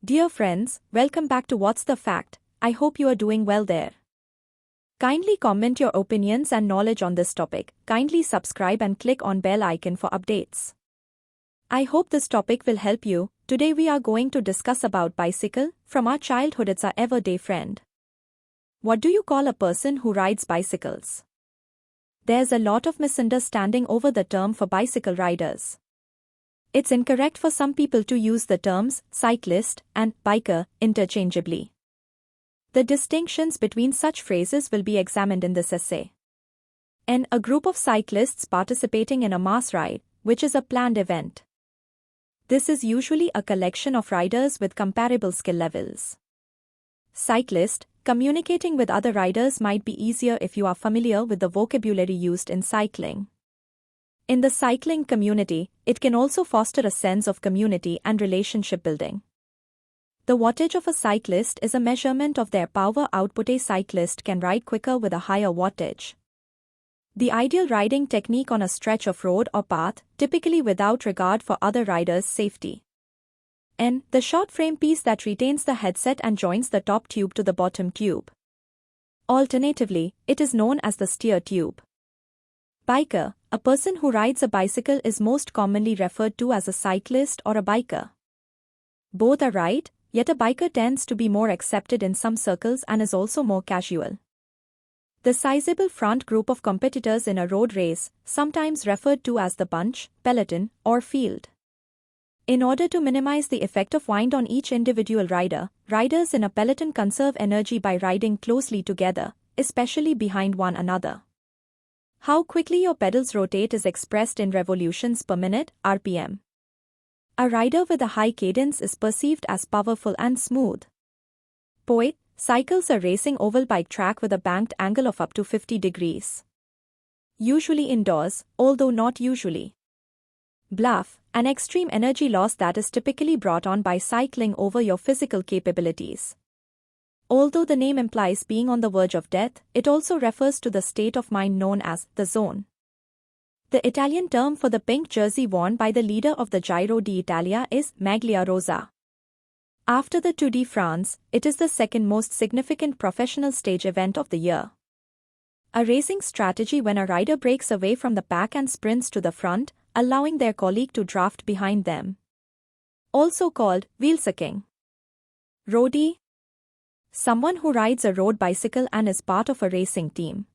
Dear friends, welcome back to What's the Fact. I hope you are doing well there. Kindly comment your opinions and knowledge on this topic. Kindly subscribe and click on bell icon for updates. I hope this topic will help you. Today we are going to discuss about bicycle. From our childhood it's our everyday friend. What do you call a person who rides bicycles? There's a lot of misunderstanding over the term for bicycle riders. It's incorrect for some people to use the terms cyclist and biker interchangeably. The distinctions between such phrases will be examined in this essay. A group of cyclists participating in a mass ride, which is a planned event. This is usually a collection of riders with comparable skill levels. Cyclist, communicating with other riders might be easier if you are familiar with the vocabulary used in cycling. In the cycling community, it can also foster a sense of community and relationship building. The wattage of a cyclist is a measurement of their power output. A cyclist can ride quicker with a higher wattage. The ideal riding technique on a stretch of road or path, typically without regard for other riders' safety. The short frame piece that retains the headset and joins the top tube to the bottom tube. Alternatively, it is known as the steer tube. Biker, a person who rides a bicycle, is most commonly referred to as a cyclist or a biker. Both are right, yet a biker tends to be more accepted in some circles and is also more casual. The sizable front group of competitors in a road race, sometimes referred to as the bunch, peloton, or field. In order to minimize the effect of wind on each individual rider, riders in a peloton conserve energy by riding closely together, especially behind one another. How quickly your pedals rotate is expressed in revolutions per minute, RPM. A rider with a high cadence is perceived as powerful and smooth. Poet, cycles a racing oval bike track with a banked angle of up to 50 degrees. Usually indoors, although not usually. Bluff, an extreme energy loss that is typically brought on by cycling over your physical capabilities. Although the name implies being on the verge of death, it also refers to the state of mind known as the zone. The Italian term for the pink jersey worn by the leader of the Giro d'Italia is maglia rosa. After the Tour de France, it is the second most significant professional stage event of the year. A racing strategy when a rider breaks away from the pack and sprints to the front, allowing their colleague to draft behind them. Also called wheelsucking. Roadie, someone who rides a road bicycle and is part of a racing team.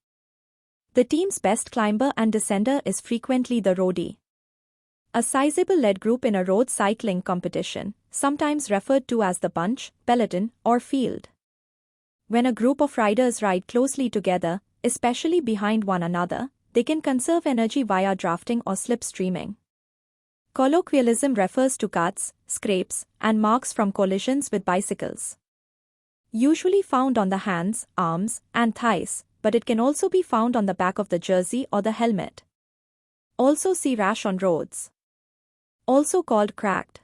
The team's best climber and descender is frequently the roadie. A sizable lead group in a road cycling competition, sometimes referred to as the bunch, peloton, or field. When a group of riders ride closely together, especially behind one another, they can conserve energy via drafting or slipstreaming. Colloquialism refers to cuts, scrapes, and marks from collisions with bicycles. Usually found on the hands, arms, and thighs, but it can also be found on the back of the jersey or the helmet. Also see rash on roads. Also called cracked.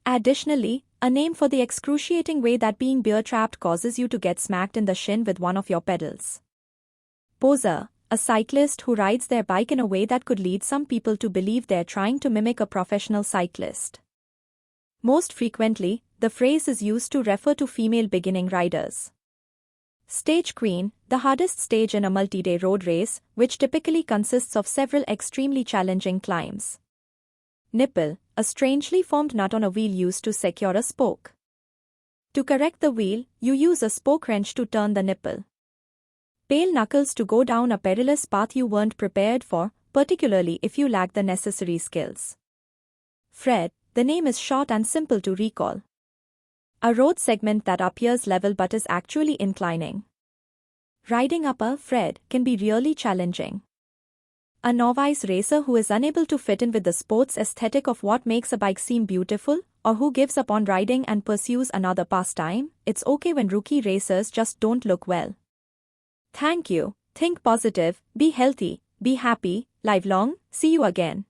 Additionally, a name for the excruciating way that being bear-trapped causes you to get smacked in the shin with one of your pedals. Poser, a cyclist who rides their bike in a way that could lead some people to believe they're trying to mimic a professional cyclist. Most frequently, the phrase is used to refer to female beginning riders. Stage queen, the hardest stage in a multi-day road race, which typically consists of several extremely challenging climbs. Nipple, a strangely formed nut on a wheel used to secure a spoke. To correct the wheel, you use a spoke wrench to turn the nipple. Pale knuckles, to go down a perilous path you weren't prepared for, particularly if you lack the necessary skills. Fred, the name is short and simple to recall. A road segment that appears level but is actually inclining. Riding up a Fred can be really challenging. A novice racer who is unable to fit in with the sports aesthetic of what makes a bike seem beautiful, or who gives up on riding and pursues another pastime. It's okay when rookie racers just don't look well. Thank you, think positive, be healthy, be happy, live long, see you again.